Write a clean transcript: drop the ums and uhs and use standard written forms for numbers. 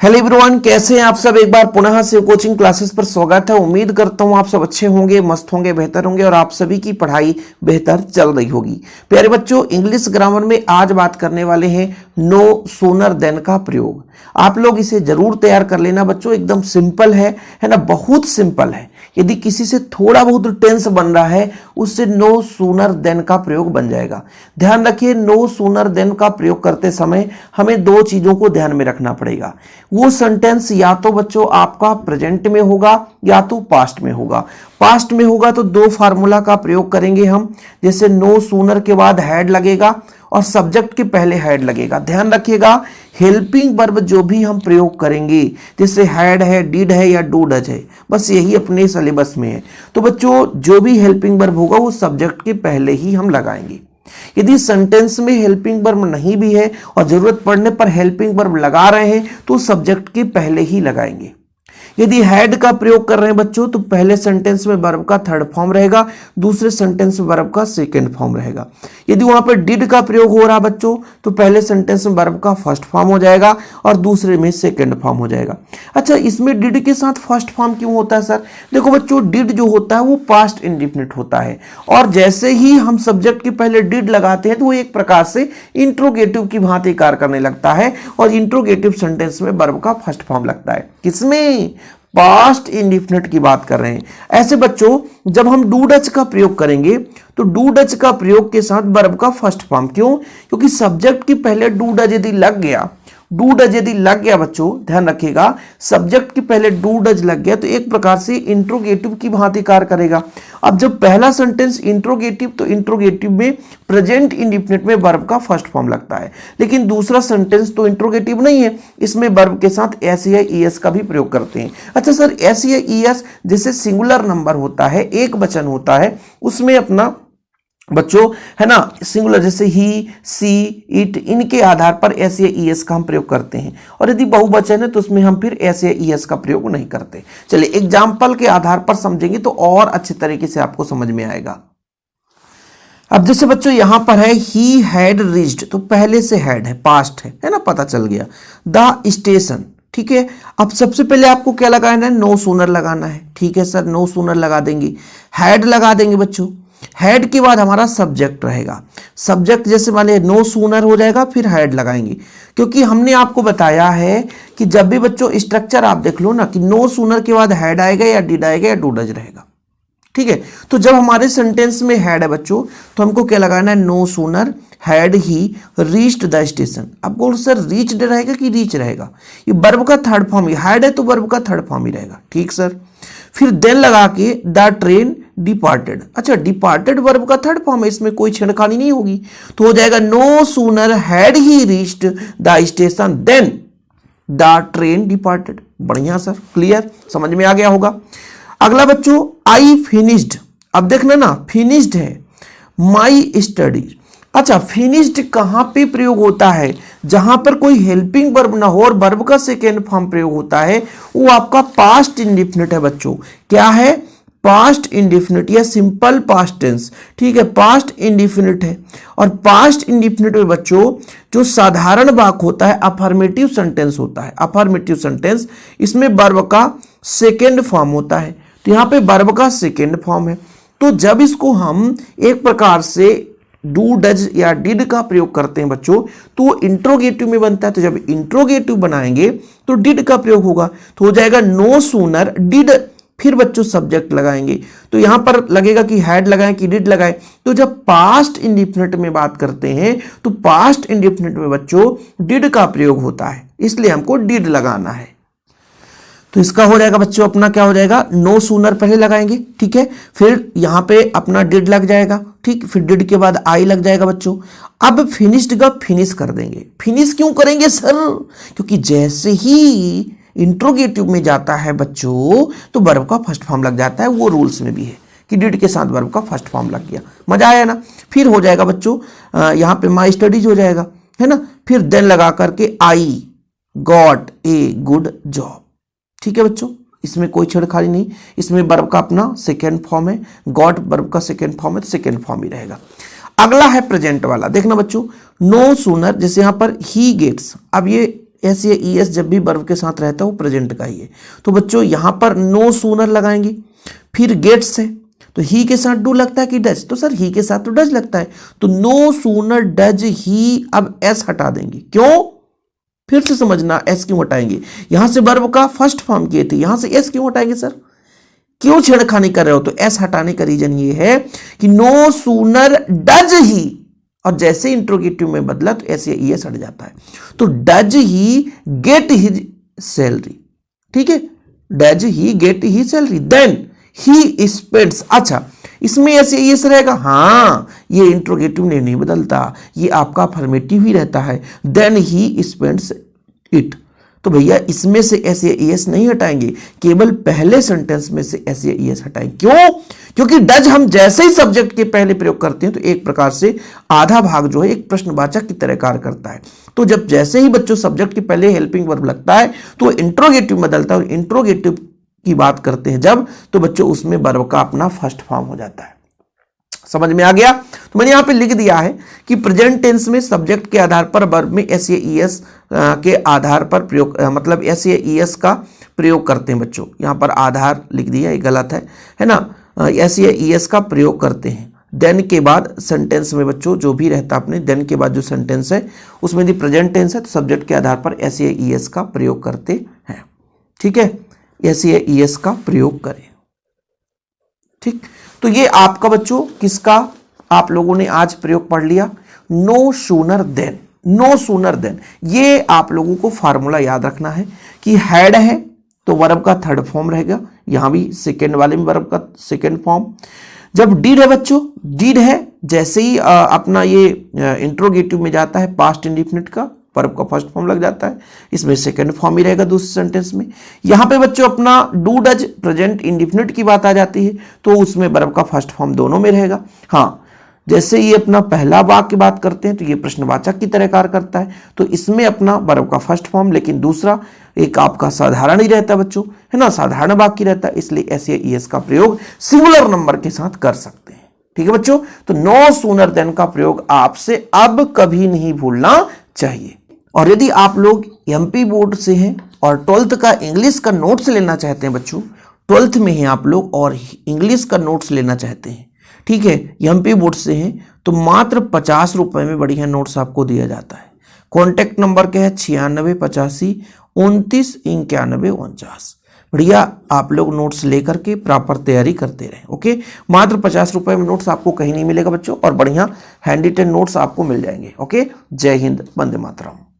Hello everyone, कैसे हैं आप सब। एक बार पुनः से कोचिंग क्लासेस पर स्वागत है। उम्मीद करता हूं आप सब अच्छे होंगे, मस्त होंगे, बेहतर होंगे और आप सभी की पढ़ाई बेहतर चल रही होगी। प्यारे बच्चों, इंग्लिश ग्रामर में आज बात करने वाले हैं नो सूनर देन का प्रयोग। आप लोग इसे जरूर तैयार कर लेना बच्चों, एकदम सिंपल है ना, बहुत सिंपल है। यदि किसी से थोड़ा बहुत टेंस बन रहा है उससे नो सूनर देन का प्रयोग बन जाएगा। ध्यान रखिए, नो सूनर देन का प्रयोग करते समय हमें दो चीजों को ध्यान में रखना पड़ेगा। वो सेंटेंस या तो बच्चों आपका प्रेजेंट में होगा या तो पास्ट में होगा। पास्ट में होगा तो दो फार्मूला का प्रयोग करेंगे हम, जैसे नो सूनर के बाद हैड लगेगा और सब्जेक्ट के पहले हैड लगेगा। ध्यान रखिएगा, हेल्पिंग वर्ब जो भी हम प्रयोग करेंगे, जैसे हैड है, डिड है या डू डज है, बस यही अपने सिलेबस में है। तो बच्चों जो भी हेल्पिंग वर्ब होगा वो सब्जेक्ट के पहले ही हम लगाएंगे। यदि सेंटेंस में हेल्पिंग वर्ब नहीं भी है और जरूरत पड़ने पर हेल्पिंग वर्ब लगा रहे हैं तो सब्जेक्ट के पहले ही लगाएंगे। यदि हैड का प्रयोग कर रहे हैं बच्चों तो पहले सेंटेंस में वर्ब का थर्ड फॉर्म रहेगा, दूसरे सेंटेंस में वर्ब का सेकंड फॉर्म रहेगा। यदि वहां पर डिड का प्रयोग हो रहा बच्चों तो पहले सेंटेंस में वर्ब का फर्स्ट फॉर्म हो जाएगा और दूसरे में सेकंड फॉर्म हो जाएगा। अच्छा, इसमें डिड के साथ फर्स्ट फॉर्म क्यों होता है सर? देखो बच्चों, डिड जो होता है वो पास्ट इंडिफिनिट होता है और जैसे ही हम सब्जेक्ट के पहले डिड लगाते हैं तो वो एक प्रकार से इंट्रोगेटिव की भांति कार्य करने लगता है और इंट्रोगेटिव सेंटेंस में वर्ब का फर्स्ट फॉर्म लगता है। किसमें? पास्ट इंडिफिनिट की बात कर रहे हैं। ऐसे बच्चों जब हम डू डच का प्रयोग करेंगे तो डू डच का प्रयोग के साथ वर्ब का फर्स्ट फॉर्म। क्यों? क्योंकि सब्जेक्ट के पहले डू डज यदि लग गया, डू डज यदि लग गया बच्चों, ध्यान रखिएगा, सब्जेक्ट के पहले डू डज लग गया तो एक प्रकार से इंट्रोगेटिव की भांति कार्य करेगा। अब जब पहला सेंटेंस इंट्रोगेटिव तो इंट्रोगेटिव में प्रेजेंट इंडिफिनिट में वर्ब का फर्स्ट फॉर्म लगता है, लेकिन दूसरा सेंटेंस तो इंट्रोगेटिव नहीं है, इसमें वर्ब के साथ एस या ईएस का भी प्रयोग करते हैं। अच्छा सर, एस या ईएस जैसे सिंगुलर नंबर होता है, एक वचन होता है, उसमें अपना बच्चों है ना सिंगुलर, जैसे ही, सी, इट, इनके आधार पर एस या ईएस का हम प्रयोग करते हैं। और यदि बहुवचन है तो उसमें हम फिर एस या ईएस का प्रयोग नहीं करते। चलिए एग्जाम्पल के आधार पर समझेंगे तो और अच्छे तरीके से आपको समझ में आएगा। अब जैसे बच्चों यहां पर है ही हैड रीच्ड, तो पहले से हैड है, पास्ट है ना, पता चल गया। द स्टेशन, ठीक है। अब सबसे पहले आपको क्या लगाना है? नो सूनर लगाना है। ठीक है सर, नो सूनर लगा देंगे, हैड लगा देंगे बच्चों। हैड के बाद हमारा सब्जेक्ट रहेगा। सब्जेक्ट जैसे माने नो सूनर हो जाएगा, फिर हैड लगाएंगे, क्योंकि हमने आपको बताया है कि जब भी बच्चों स्ट्रक्चर आप देख लो ना कि नो सूनर के बाद हैड आएगा या डिड आएगा या डू डज रहेगा। ठीक है, तो जब हमारे सेंटेंस में हैड है बच्चों तो हमको क्या लगाना है? No sooner had he reached the station. अब बोल सर रीच्ड रहेगा कि रीच रहेगा? ये वर्ब का थर्ड फॉर्म ही, हैड है तो वर्ब का थर्ड फॉर्म ही रहेगा। ठीक सर, फिर देन लगा के द ट्रेन डिपार्टेड। अच्छा, डिपार्टेड वर्ब का थर्ड फॉर्म है, इसमें कोई छेड़खानी नहीं होगी, तो हो जाएगा no sooner had he reached the station then the train departed. बढ़िया सर, क्लियर, समझ में आ गया होगा। अगला बच्चों आई फिनिश्ड। अब देखना ना, फिनिश्ड है माई स्टडीज। अच्छा, फिनिश्ड कहां पे प्रयोग होता है? जहां पर कोई हेल्पिंग वर्ब ना हो और वर्ब का सेकेंड फॉर्म प्रयोग होता है वो आपका पास्ट इंडिफिनिट है बच्चों। क्या है? पास्ट इंडिफिनिट या सिंपल पास्ट टेंस। ठीक है, पास्ट इंडिफिनिट है। और पास्ट इंडिफिनिट में बच्चों जो साधारण वाक्य होता है अफर्मेटिव सेंटेंस होता है। अफर्मेटिव सेंटेंस, इसमें वर्ब का सेकेंड फॉर्म होता है, तो यहां पे वर्ब का सेकेंड फॉर्म है। तो जब इसको हम एक प्रकार से डू डज या डिड का प्रयोग करते हैं बच्चों तो इंट्रोगेटिव में बनता है। तो जब इंट्रोगेटिव बनाएंगे तो डिड का प्रयोग होगा, तो हो जाएगा नो सूनर डिड, फिर बच्चों सब्जेक्ट लगाएंगे। तो यहां पर लगेगा कि हैड लगाएं कि डिड लगाएं। तो जब पास्ट इंडिफिनिट में बात करते हैं तो पास्ट इंडिफिनिट में बच्चों डिड का प्रयोग होता है, इसलिए हमको डिड लगाना है। तो इसका हो जाएगा बच्चों अपना क्या हो जाएगा? नो सूनर पहले लगाएंगे, ठीक है, फिर यहां पे अपना डिड लग जाएगा, ठीक, फिर डिड के बाद आई लग जाएगा बच्चों। अब फिनिश्ड का फिनिश कर देंगे। फिनिश क्यों करेंगे सर? क्योंकि जैसे ही इंट्रोगेटिव में जाता है बच्चों तो वर्ब का फर्स्ट फॉर्म लग जाता है। वो रूल्स में भी है कि डिड के साथ वर्ब का फर्स्ट फॉर्म लग गया। मजा आया ना? फिर हो जाएगा बच्चों यहां पे माई स्टडीज हो जाएगा, है ना, फिर देन लगा करके I got a good job. ठीक है बच्चों, इसमें कोई छेड़खानी नहीं, इसमें वर्ब का अपना सेकेंड फॉर्म है, गॉट वर्ब का सेकेंड फॉर्म है तो सेकेंड फॉर्म ही रहेगा। अगला है प्रेजेंट वाला, देखना बच्चों, नो सूनर, जैसे यहां पर ही गेट्स। अब ये एस या ई एस जब भी वर्ब के साथ रहता है वो प्रेजेंट का ही है। तो बच्चों यहां पर नो सूनर लगाएंगे, फिर गेट्स है तो ही के साथ डू लगता है कि डज, तो सर ही के साथ तो डज लगता है, तो नो सूनर डज ही, अब एस हटा देंगे। क्यों, फिर से समझना एस क्यों हटाएंगे, यहां से वर्ब का फर्स्ट फॉर्म किए थे, यहां से एस क्यों हटाएंगे सर, क्यों छेड़खानी कर रहे हो, तो एस हटाने का रीजन ये है कि नो सूनर डज ही, और जैसे इंट्रोगेटिव में बदला तो एस या ई एस हट जाता है, तो does he get his salary, ठीक है, does he get he salary, then he spends, अच्छा इसमें ऐसे ये रहेगा, हाँ ये इंट्रोगेटिव ने नहीं बदलता, ये आपका अफर्मेटिव ही रहता है, देन ही स्पेंड्स इट, तो भैया इसमें से एस या ई एस नहीं हटाएंगे, केवल पहले सेंटेंस में से एस या ई एस हटाएंगे। क्यों, क्योंकि डज हम जैसे ही सब्जेक्ट के पहले प्रयोग करते हैं तो एक प्रकार से आधा भाग जो है एक प्रश्नवाचक की तरह कार्य करता है, तो जब जैसे ही बच्चों सब्जेक्ट के पहले हेल्पिंग वर्ब लगता है तो इंट्रोगेटिव बदलता है, और इंट्रोगेटिव की बात करते हैं जब, तो बच्चों उसमें वर्ब का अपना फर्स्ट फॉर्म हो जाता है। समझ में आ गया, तो मैंने यहां पे लिख दिया है कि प्रेजेंट टेंस में सब्जेक्ट के आधार पर वर्ब में एस या ई एस के आधार पर प्रयोग, मतलब एस या ई एस का प्रयोग करते हैं बच्चों, यहां पर आधार लिख दिया, ये गलत है ना, एस या ई एस का प्रयोग करते हैं, देन के बाद सेंटेंस में बच्चों जो भी रहता अपने देन के बाद जो सेंटेंस है उसमें यदि प्रेजेंट टेंस है तो सब्जेक्ट के आधार पर एस या ई एस का प्रयोग करते हैं, ठीक है, एस या ई एस का प्रयोग करें, ठीक। तो ये आपका बच्चों किसका आप लोगों ने आज प्रयोग पढ़ लिया, no sooner then, no sooner then, ये आप लोगों को फार्मूला याद रखना है कि हैड है तो वर्ब का थर्ड फॉर्म रहेगा, यहां भी सेकेंड वाले में वर्ब का सेकेंड फॉर्म, जब डिड है बच्चों, डिड है जैसे ही अपना ये इंट्रोगेटिव में जाता है पास्ट इंडिफिनिट का वर्ब का फर्स्ट फॉर्म लग जाता है, इसमें सेकंड फॉर्म ही रहेगा दूसरे सेंटेंस में। यहां पे बच्चों अपना डू डज प्रेजेंट इंडिफिनिट की बात आ जाती है तो उसमें वर्ब का फर्स्ट फॉर्म दोनों में रहेगा। हाँ, जैसे ये अपना पहला वाक्य की बात करते हैं तो ये प्रश्नवाचक की तरह कार्य करता है, तो इसमें अपना वर्ब का फर्स्ट फॉर्म, लेकिन दूसरा एक आपका साधारण ही रहता है बच्चों, है ना, साधारण वाक्य रहता है, इसलिए एस या ई एस का प्रयोग सिंगुलर नंबर के साथ कर सकते हैं, ठीक है बच्चों। तो नो सूनर देन का प्रयोग आपसे अब कभी नहीं भूलना चाहिए। और यदि आप लोग एमपी बोर्ड से हैं और 12th का इंग्लिश का नोट्स लेना चाहते हैं बच्चों, 12th में हैं आप लोग और इंग्लिश का नोट्स लेना चाहते हैं, ठीक है, एमपी बोर्ड से हैं, तो मात्र 50 रुपए में बढ़िया नोट्स आपको दिया जाता है। कॉन्टैक्ट नंबर क्या है 9685299149। बढ़िया आप लोग नोट्स लेकर के प्रॉपर तैयारी करते रहें, ओके। मात्र 50 रुपए में नोट्स आपको कहीं नहीं मिलेगा बच्चों, और बढ़िया हैंड रिटन नोट्स आपको मिल जाएंगे, ओके। जय हिंद, वंदे मातरम।